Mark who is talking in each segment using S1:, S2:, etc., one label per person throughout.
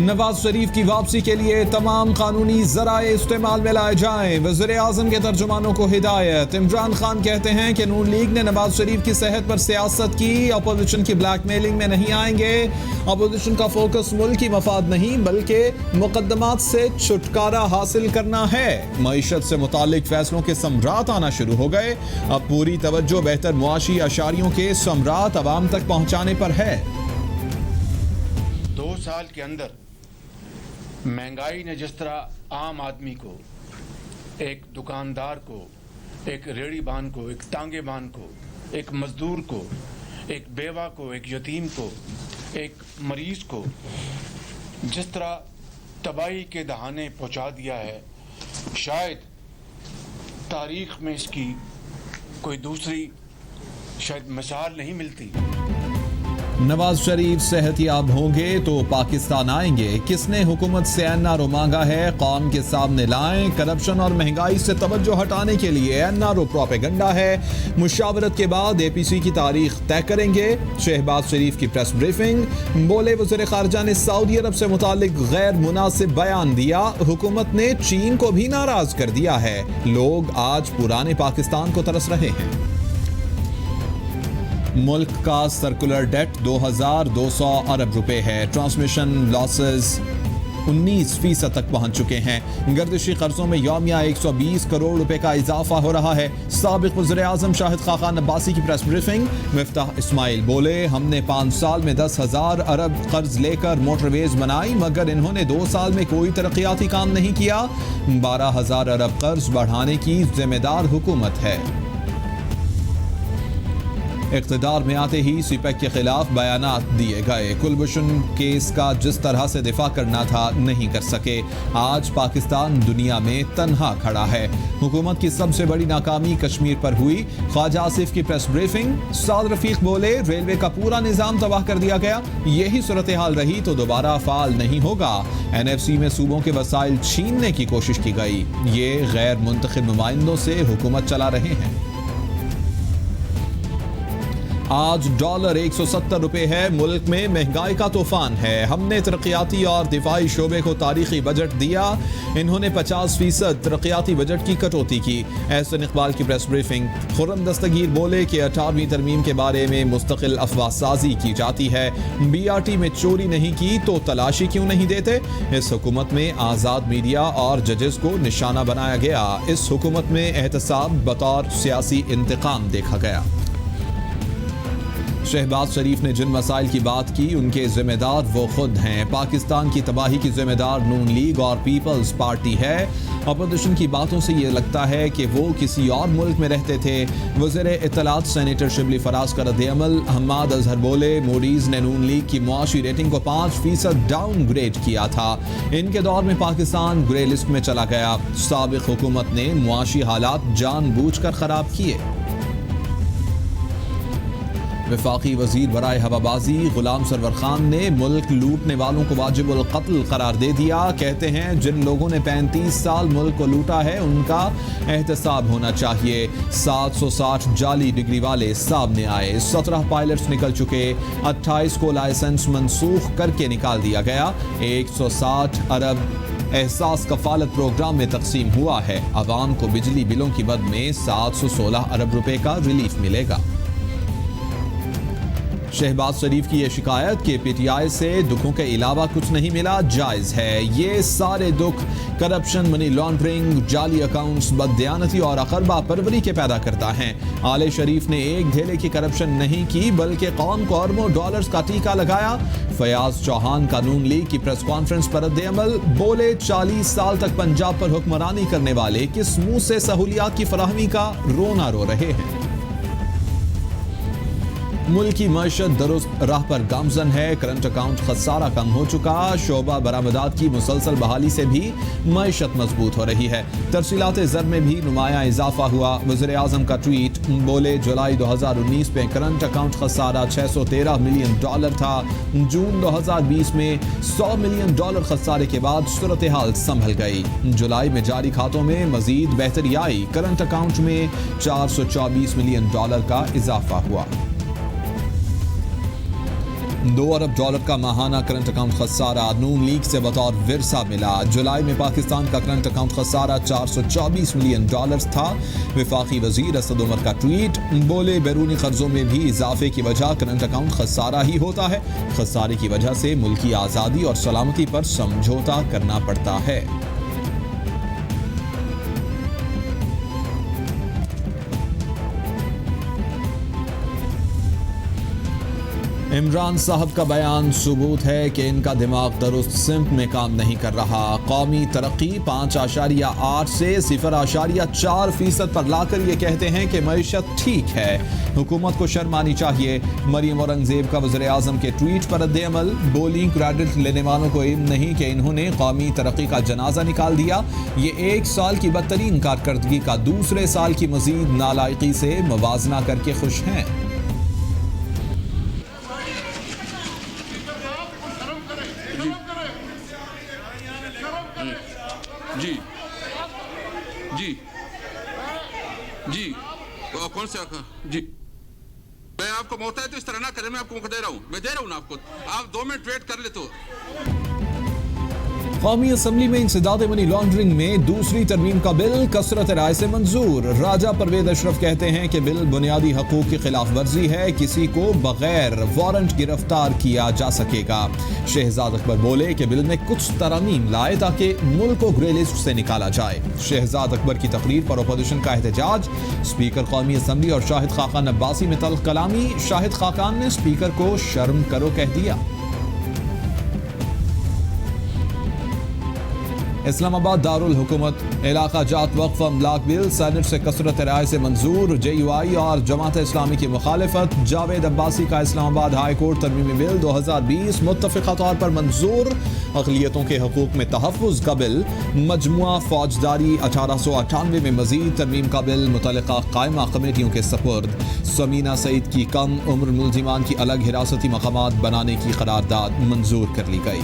S1: نواز شریف کی واپسی کے لیے تمام قانونی ذرائع استعمال میں لائے جائیں، وزیر اعظم کے ترجمانوں کو ہدایت۔ عمران خان کہتے ہیں کہ نون لیگ نے نواز شریف کی صحت پر سیاست کی، اپوزیشن کی بلیک میلنگ میں نہیں آئیں گے۔ اپوزیشن کا فوکس ملکی مفاد نہیں بلکہ مقدمات سے چھٹکارا حاصل کرنا ہے۔ معیشت سے متعلق فیصلوں کے ثمرات آنا شروع ہو گئے، اب پوری توجہ بہتر معاشی اشاریوں کے ثمرات عوام تک پہنچانے پر ہے۔
S2: 2 سال کے اندر مہنگائی نے جس طرح عام آدمی کو، ایک دکاندار کو، ایک ریڑھی بان کو، ایک ٹانگے بان کو، ایک مزدور کو، ایک بیوہ کو، ایک یتیم کو، ایک مریض کو جس طرح تباہی کے دہانے پہنچا دیا ہے، شاید تاریخ میں اس کی کوئی دوسری شاید مثال نہیں ملتی۔
S1: نواز شریف صحت یاب ہوں گے تو پاکستان آئیں گے، کس نے حکومت سے این آر او مانگا ہے، قوم کے سامنے لائیں۔ کرپشن اور مہنگائی سے توجہ ہٹانے کے لیے این آر او پروپیگنڈا ہے، مشاورت کے بعد اے پی سی کی تاریخ طے کریں گے۔ شہباز شریف کی پریس بریفنگ، بولے وزیر خارجہ نے سعودی عرب سے متعلق غیر مناسب بیان دیا، حکومت نے چین کو بھی ناراض کر دیا ہے، لوگ آج پرانے پاکستان کو ترس رہے ہیں۔ ملک کا سرکولر ڈیٹ 2200 ارب روپے ہے، ٹرانسمیشن لاسز 19% تک پہنچ چکے ہیں، گردشی قرضوں میں یومیہ 120 کروڑ روپے کا اضافہ ہو رہا ہے۔ سابق وزیر اعظم شاہد خاقان عباسی کی پریس بریفنگ، مفتاح اسماعیل بولے ہم نے 5 سال میں 10,000 ارب قرض لے کر موٹر ویز بنائی مگر انہوں نے 2 سال میں کوئی ترقیاتی کام نہیں کیا، 12,000 ارب قرض بڑھانے کی ذمہ دار حکومت ہے۔ اقتدار میں آتے ہی سی پیک کے خلاف بیانات دیے گئے، کلبھوشن کیس کا جس طرح سے دفاع کرنا تھا نہیں کر سکے، آج پاکستان دنیا میں تنہا کھڑا ہے۔ حکومت کی سب سے بڑی ناکامی کشمیر پر ہوئی، خواجہ آصف کی پریس بریفنگ، سعد رفیق بولے ریلوے کا پورا نظام تباہ کر دیا گیا، یہی صورتحال رہی تو دوبارہ فعال نہیں ہوگا۔ این ایف سی میں صوبوں کے وسائل چھیننے کی کوشش کی گئی، یہ غیر منتخب نمائندوں سے حکومت چلا رہے ہیں۔ آج ڈالر 170 روپے ہے، ملک میں مہنگائی کا طوفان ہے، ہم نے ترقیاتی اور دفاعی شعبے کو تاریخی بجٹ دیا، انہوں نے 50% ترقیاتی بجٹ کی کٹوتی کی۔ احسن اقبال کی پریس بریفنگ، خرم دستگیر بولے کہ 18ویں ترمیم کے بارے میں مستقل افواہ سازی کی جاتی ہے، بی آر ٹی میں چوری نہیں کی تو تلاشی کیوں نہیں دیتے۔ اس حکومت میں آزاد میڈیا اور ججز کو نشانہ بنایا گیا، اس حکومت میں احتساب بطور سیاسی انتقام دیکھا گیا۔ شہباز شریف نے جن مسائل کی بات کی ان کے ذمہ دار وہ خود ہیں، پاکستان کی تباہی کی ذمہ دار نون لیگ اور پیپلز پارٹی ہے۔ اپوزیشن کی باتوں سے یہ لگتا ہے کہ وہ کسی اور ملک میں رہتے تھے۔ وزیر اطلاعات سینیٹر شبلی فراز کا رد عمل، حماد اظہر بولے موڈیز نے نون لیگ کی معاشی ریٹنگ کو 5% ڈاؤن گریڈ کیا تھا، ان کے دور میں پاکستان گرے لسٹ میں چلا گیا، سابق حکومت نے معاشی حالات جان بوجھ کر خراب کیے۔ وفاقی وزیر برائے ہوابازی غلام سرور خان نے ملک لوٹنے والوں کو واجب القتل قرار دے دیا، کہتے ہیں جن لوگوں نے 35 سال ملک کو لوٹا ہے ان کا احتساب ہونا چاہیے۔ 760 جعلی ڈگری والے سامنے آئے، 17 پائلٹس نکل چکے، 28 کو لائسنس منسوخ کر کے نکال دیا گیا، 160 ارب احساس کفالت پروگرام میں تقسیم ہوا ہے، عوام کو بجلی بلوں کی مد میں 716 ارب روپے کا ریلیف ملے گا۔ شہباز شریف کی یہ شکایت کہ پی ٹی آئی سے دکھوں کے علاوہ کچھ نہیں ملا جائز ہے، یہ سارے دکھ کرپشن، منی لانڈرنگ، جعلی اکاؤنٹس، بددیانتی اور اقربا پروری کے پیدا کرتا ہے۔ آل شریف نے ایک ڈھیلے کی کرپشن نہیں کی بلکہ قوم کو اربوں ڈالرز کا ٹیکہ لگایا۔ فیاض چوہان کا نون لیگ کی پریس کانفرنس پر رد عمل، بولے 40 سال تک پنجاب پر حکمرانی کرنے والے کس منہ سے سہولیات کی فراہمی کا رونا رو رہے ہیں۔ ملک کی معیشت درست راہ پر گامزن ہے، کرنٹ اکاؤنٹ خسارہ کم ہو چکا، شعبہ برآمدات کی مسلسل بحالی سے بھی معیشت مضبوط ہو رہی ہے، ترسیلات زر میں بھی نمایاں اضافہ ہوا۔ وزیر اعظم کا ٹویٹ، بولے جولائی 2019 میں کرنٹ اکاؤنٹ خسارہ $613 ملین تھا، جون 2020 میں $100 ملین خسارے کے بعد صورتحال سنبھل گئی، جولائی میں جاری کھاتوں میں مزید بہتری آئی، کرنٹ اکاؤنٹ میں $424 ملین کا اضافہ ہوا۔ $2 अरब का माहाना करंट अकाउंट खसारा नून लीग से बतौर विरसा मिला। जुलाई में पाकिस्तान का करंट अकाउंट खसारा $424 मिलियन था। वफाकी वजीर असद उमर का ट्वीट, बोले बैरूनी कर्जों में भी इजाफे की वजह करंट अकाउंट खसारा ही होता है। खसारे की वजह से मुल्की आज़ादी और सलामती पर समझौता करना पड़ता है। इमरान साहब का बयान सबूत है कि इनका दिमाग दुरुस्त सिमत में काम नहीं कर रहा। कौमी तरक्की 5.8 से 0.4% पर लाकर ये कहते हैं कि मईशत ठीक है। हुकूमत को शर्म आनी चाहिए। मरियम औरंगजेब का वज़ीर आज़म के ट्वीट पर रद्द-ए-अमल, बोली क्रेडिट लेने वालों को इल्म नहीं कि इन्होंने कौमी तरक्की का जनाजा निकाल दिया। ये 1 साल की बदतरीन कारकर्दगी का दूसरे साल की मजीद नालायकी से मुवाजना करके खुश हैं।
S3: जी जी जी कौन से जी मैं आपको मौका है तो इस तरह ना करें। मैं आपको मौका दे रहा हूँ, मैं दे रहा हूँ ना आपको। आप 2 मिनट वेट कर ले तो।
S1: कौमी असम्बली में इंसदाद मनी लॉन्ड्रिंग में दूसरी तरमीम का बिल कसरत राय से मंजूर। राजा परवेज अशरफ कहते हैं कि बिल बुनियादी हकूक की खिलाफ वर्जी है, किसी को बगैर वारंट गिरफ्तार किया जा सकेगा। शहजाद अकबर बोले कि बिल में कुछ तरमीम लाए ताकि मुल्क को ग्रे लिस्ट से निकाला जाए। शहजाद अकबर की तकरीर पर अपोजिशन का एहतजाज। स्पीकर कौमी असम्बली और शाहिद खाकान अब्बासी में तल्ख कलामी। शाहिद खाकान ने स्पीकर को शर्म करो कह दिया। इस्लामाबाद दारुल हुकूमत इलाका जात वक्फ अमलाक बिल सेनेट से कसरत राय से मंजूर। JUI और जमात इस्लामी की मुखालिफत। जावेद अब्बासी का इस्लामाबाद हाई कोर्ट तरमीमी बिल 2020 मुत्तफ़िक़ा तौर पर मंजूर। अक़लियतों के हकूक़ में तहफ़्फ़ुज़ का बिल। मजमुआ फौजदारी 1898 में मज़ीद तरमीम का बिल मुतल्लिक़ा कायमा कमेटियों के सपुर्द। समीना सईद की कम उम्र मुल्ज़िमान की अलग हिरासती मकामात बनाने की करारदाद मंजूर कर ली गई।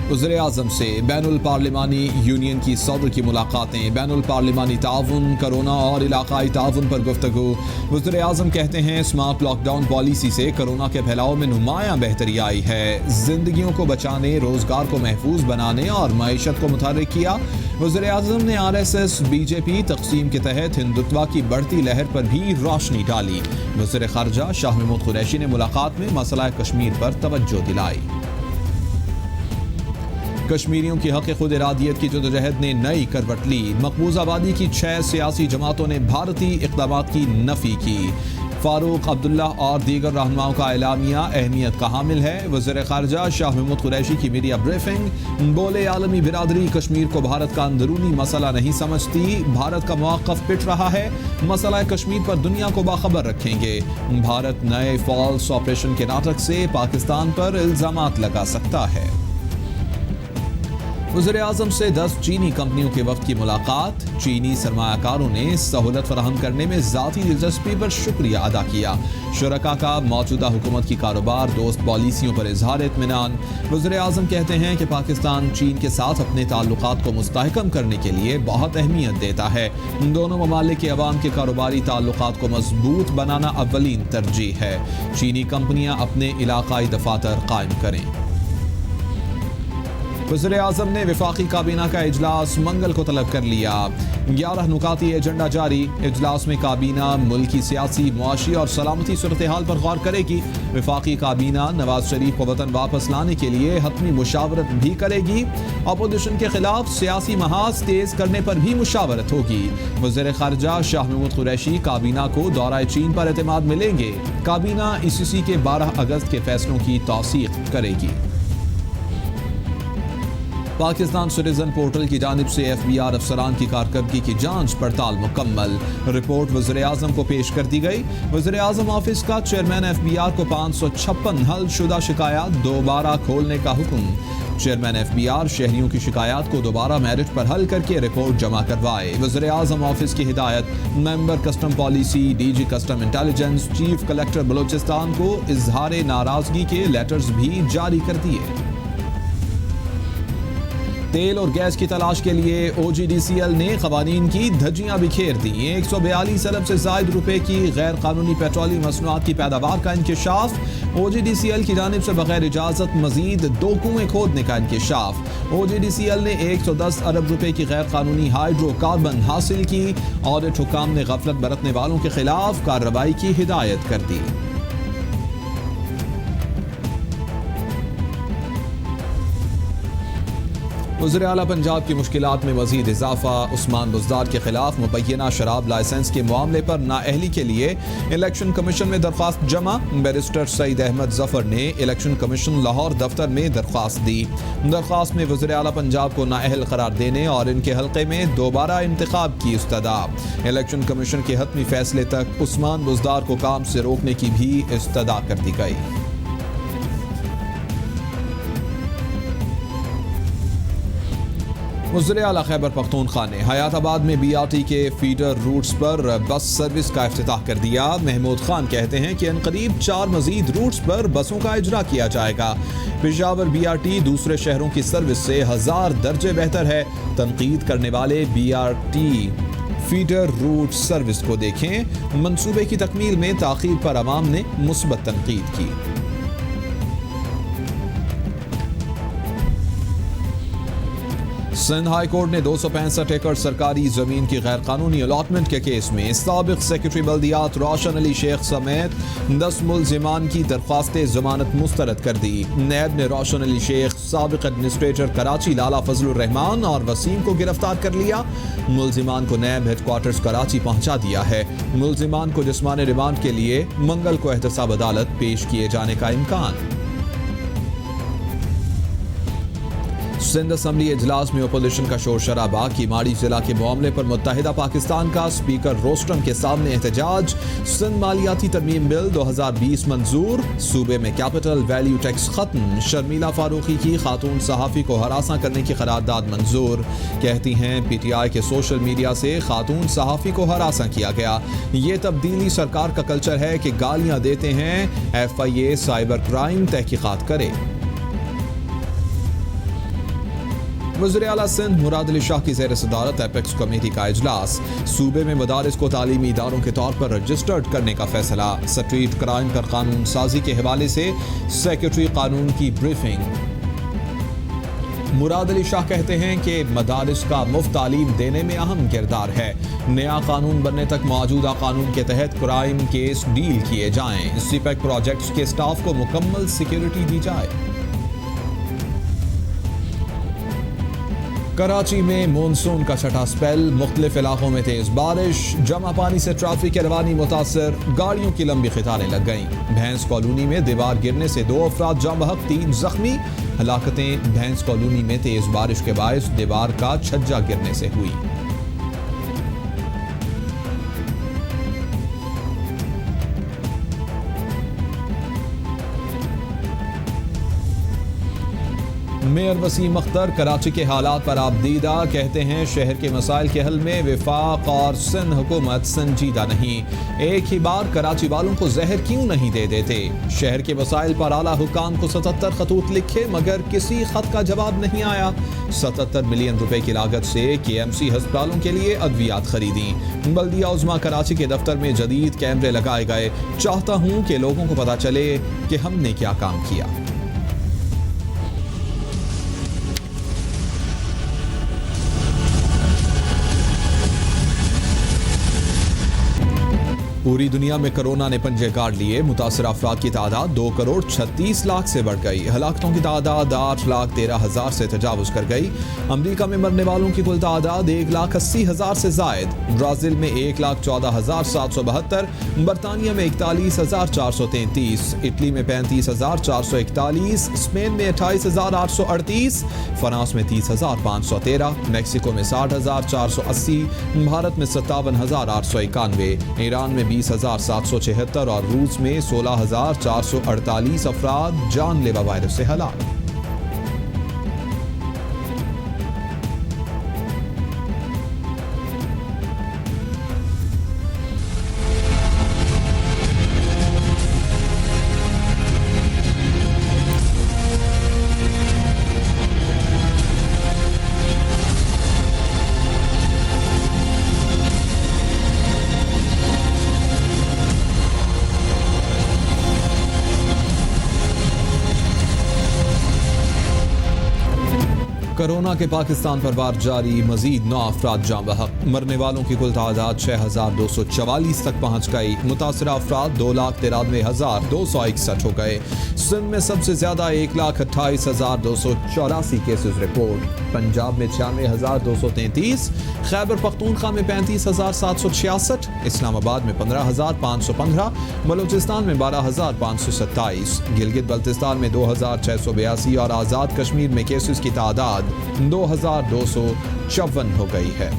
S1: वज़ीर आज़म से बैनुल पार्लिमानी यूनियन की सदर की मुलाकातें। बैनुल पार्लिमानी ताउन, कोरोना और इलाकाई ताउन पर गुफ्तगू। वज़ीर आज़म कहते हैं स्मार्ट लॉकडाउन पॉलिसी से कोरोना के फैलाव में नुमायां बेहतरी आई है। जिंदगियों को बचाने, रोजगार को महफूज बनाने और मईशत को मुतहर्रिक किया। वज़ीर आज़म ने RSS BJP तक़सीम के तहत हिंदुत्वा की बढ़ती लहर पर भी रोशनी डाली। वज़ीर ख़ारजा शाह महमूद कुरैशी ने मुलाकात में मसला कश्मीर पर तवज्जो दिलाई। कश्मीरियों की हक़ खुद इरादियत की जदोजहद ने नई करवट ली। मकबूज आबादी की 6 सियासी जमातों ने भारतीय इक़दामात की नफ़ी की। फारूक अब्दुल्ला और दीगर रहनुमाओं का एलामिया अहमियत का हामिल है। वज़ीर ख़ारजा शाह महमूद कुरैशी की मीडिया ब्रीफिंग। बोले आलमी बिरादरी कश्मीर को भारत का अंदरूनी मसला नहीं समझती। भारत का मौक़िफ़ पिट रहा है। मसला कश्मीर पर दुनिया को बाखबर रखेंगे। भारत नए फॉल्स ऑपरेशन के नाटक से पाकिस्तान पर इल्ज़ामात लगा सकता है। वज़ीर आज़म से 10 चीनी कंपनियों के वफ़द की मुलाकात। चीनी सरमायाकारों ने सहूलत फराहम करने में ज़ाती दिलचस्पी पर शुक्रिया अदा किया। शुरका का मौजूदा हुकूमत की कारोबार दोस्त पॉलिसियों पर इज़हार इत्मीनान। वज़ीर आज़म कहते हैं कि पाकिस्तान चीन के साथ अपने ताल्लुकात को मुस्तहकम करने के लिए बहुत अहमियत देता है। दोनों ममालिक के अवाम के कारोबारी ताल्लुकात को मजबूत बनाना अव्वलीन तरजीह है। चीनी कंपनियाँ अपने इलाकाई दफातर कायम करें। वज़ीर आज़म ने वफाकी काबीना का इजलास मंगल को तलब कर लिया। 11 नुकाती एजेंडा जारी। इजलास में काबीना मुल्की सियासी, मुआशी और सलामती सूरत हाल पर गौर करेगी। वफाकी काबीना नवाज शरीफ को वतन वापस लाने के लिए हतमी मुशावरत भी करेगी। अपोजिशन के खिलाफ सियासी महाज तेज करने पर भी मुशावरत होगी। वज़ीर ख़ारजा शाह महमूद कुरैशी काबीना को दौरा चीन पर एतमाद मिलेंगे। काबीना ICC के 12 अगस्त के फैसलों की तौसीक़ करेगी। पाकिस्तान सिटीजन पोर्टल की जानिब से FBI अफसरान की कारकर्दगी की जांच पड़ताल मुकम्मल। रिपोर्ट वज़ीर आज़म को पेश कर दी गई। वज़ीर आज़म ऑफिस का चेयरमैन FBI को 556 हल शुदा शिकायत दोबारा खोलने का हुक्म। चेयरमैन FBI शहरियों की शिकायत को दोबारा मेरिट पर हल करके रिपोर्ट जमा करवाए। वज़ीर आज़म ऑफिस की हिदायत member custom policy, DG custom intelligence, chief collector Balochistan को इजहार नाराजगी के लेटर्स भी जारी कर दिए। तेल और गैस की तलाश के लिए OGDCL ने खवानीन की धज्जियां बिखेर दी। 142 अरब से ज़ायद रुपए की गैर कानूनी पेट्रोलियम मसनूआत की पैदावार का इंकशाफ। OGDCL की जानिब से बगैर इजाज़त मजीद 2 कुएं खोदने का इंकशाफ। OGDCL ने 110 अरब रुपए की गैर कानूनी हाइड्रोकार्बन हासिल की। ऑडिट हुकाम ने गफलत बरतने वालों के खिलाफ कार्रवाई की हिदायत कर दी। वज़ीर आला पंजाब की मुश्किलात में मज़ीद इजाफा। उस्मान बुज़दार के खिलाफ मुबैना शराब लाइसेंस के मामले पर नाअहली के लिए इलेक्शन कमीशन में दरख्वास्त जमा। बैरिस्टर सईद अहमद जफर ने इलेक्शन कमीशन लाहौर दफ्तर में दरख्वास्त दी। दरख्वास्त में वज़ीर आला पंजाब को नाअहल करार देने और इनके हल्के में दोबारा इंतखाब की इस्तदा। इलेक्शन कमीशन के हतमी फैसले तक उस्मान बुज़दार को काम से रोकने की भी इस्तदा कर दी गई। वज़ीर आला खैबर पख्तूनख्वा ने हयाताबाद में BRT के फीडर रूट्स पर बस सर्विस का इफ्तिताह कर दिया। महमूद खान कहते हैं कि अनकरीब 4 मजीद रूट्स पर बसों का इजरा किया जाएगा। पेशावर BRT दूसरे शहरों की सर्विस से 1000 दर्जे बेहतर है। तनकीद करने वाले BRT फीडर रूट सर्विस को देखें। मंसूबे की तकमील में ताख़ीर पर अवाम ने मुस्बत तनकीद की। सिंध हाई कोर्ट ने 265 एकड़ सरकारी जमीन की गैर कानूनी अलॉटमेंट के केस में साबिक सेक्रेटरी बल्दियात रोशन अली शेख समेत 10 मुल्जिमान की दरख्वास्तें जमानत मुस्तरद कर दी। नैब ने रोशन अली शेख, साबिक एडमिनिस्ट्रेटर कराची लाला फजलुर रहमान और वसीम को गिरफ्तार कर लिया। मुल्जिमान को नैब हेडक्वार्टर्स कराची पहुंचा दिया है। मुल्जिमान को जिस्मानी रिमांड के लिए मंगल को एहतसाब अदालत पेश किए जाने का इम्कान। सिंध असम्बली इजलास में अपोजिशन का शोर शराबा। किमाड़ी जिला के मामले पर मुत्तहिदा पाकिस्तान का स्पीकर रोस्टम के सामने एहतजाज। सिंध मालियाती तरमीम बिल 2020 मंजूर। सूबे में कैपिटल वैल्यू टैक्स खत्म। शर्मिला फारूकी की खातून सहाफ़ी को हरासा करने की करारदाद मंजूर। कहती हैं PTI के सोशल मीडिया से खातून सहाफ़ी को हरासा किया गया। ये तब्दीली सरकार का कल्चर है कि गालियां देते हैं। FIA साइबर क्राइम तहकीकात करे। वज़ीर आला सिंध मुराद अली शाह की ज़ेर सदारत एपेक्स कमेटी का इजलास। सूबे में मदारिस को तालीमी इदारों के तौर पर रजिस्टर्ड करने का फैसला। स्ट्रीट क्राइम पर कानून साजी के हवाले से सेक्रेटरी कानून की ब्रीफिंग। मुराद अली शाह कहते हैं कि मदारिस का मुफ्त तालीम देने में अहम किरदार है। नया कानून बनने तक मौजूदा कानून के तहत क्राइम केस डील किए जाएं। सीपैक प्रोजेक्ट्स के स्टाफ को मुकम्मल सिक्योरिटी दी जाए। कराची में मानसून का छठा स्पेल। मुख्तलिफ इलाकों में तेज बारिश। जमा पानी से ट्रैफिक की रवानी मुतासर। गाड़ियों की लंबी कतारें लग गईं। भैंस कॉलोनी में दीवार गिरने से 2 अफराद जाँ बहक, 3 जख्मी। हलाकतें भैंस कॉलोनी में तेज बारिश के बायस दीवार का छज्जा गिरने से हुई। मेयर वसीम अख्तर कराची के हालात पर आपदीदा। कहते हैं शहर के मसाइल के हल में वफाक और सिंध हुकूमत संजीदा नहीं। एक ही बार कराची वालों को जहर क्यों नहीं दे देते। शहर के मसाइल पर आला हुकाम को 77 खतूत लिखे मगर किसी खत का जवाब नहीं आया। 77 मिलियन रुपए की लागत से KMC अस्पतालों के लिए अद्वियात खरीदी। बल्दिया उज़्मा कराची के दफ्तर में जदीद कैमरे लगाए गए। चाहता हूँ कि लोगों को पता चले कि हमने क्या काम किया। पूरी दुनिया में कोरोना ने पंजे गाड़ लिए। मुतासर अफराद की तादाद 2 करोड़ 36 लाख से बढ़ गई। हलाकतों की तादाद 8,13,000 से तजावुज कर गई। अमरीका में मरने वालों की कुल तादाद 1,80,000 से जायद। ब्राज़ील में 1,14,772। बरतानिया में 41,433। इटली में 35,441। स्पेन में 28,838। फ्रांस में 30,513। मैक्सिको में 60,480। भारत में 57,891। ईरान में 20,776 और रूस में 16,448 अफराद जानलेवा वायरस से हलाक। کورونا کے پاکستان پر وار جاری، مزید 9 افراد جاں بحق، مرنے والوں کی کل تعداد 6244 تک پہنچ گئی، متاثرہ افراد 2,93,261 ہو گئے۔ سندھ میں سب سے زیادہ 1,28,284 کیسز رپورٹ، پنجاب میں 96,233، خیبر پختونخوا میں 35,766، اسلام آباد میں 15,515، بلوچستان میں 12,527، گلگت بلتستان میں 2,682 اور آزاد کشمیر میں کیسز کی تعداد 2,254 ہو گئی ہے۔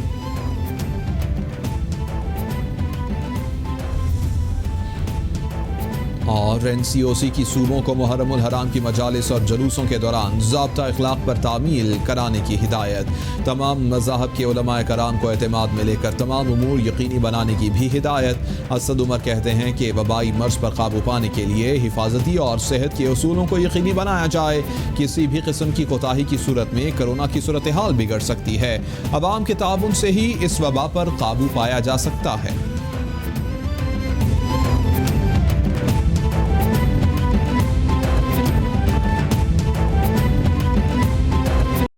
S1: اور NCOC کی صوبوں کو محرم الحرام کی مجالس اور جلوسوں کے دوران ضابطہ اخلاق پر تعمیل کرانے کی ہدایت، تمام مذاہب کے علماء کرام کو اعتماد میں لے کر تمام امور یقینی بنانے کی بھی ہدایت۔ اسد عمر کہتے ہیں کہ وبائی مرض پر قابو پانے کے لیے حفاظتی اور صحت کے اصولوں کو یقینی بنایا جائے، کسی بھی قسم کی کوتاہی کی صورت میں کرونا کی صورتحال بگڑ سکتی ہے، عوام کے تعاون سے ہی اس وبا پر قابو پایا جا سکتا ہے۔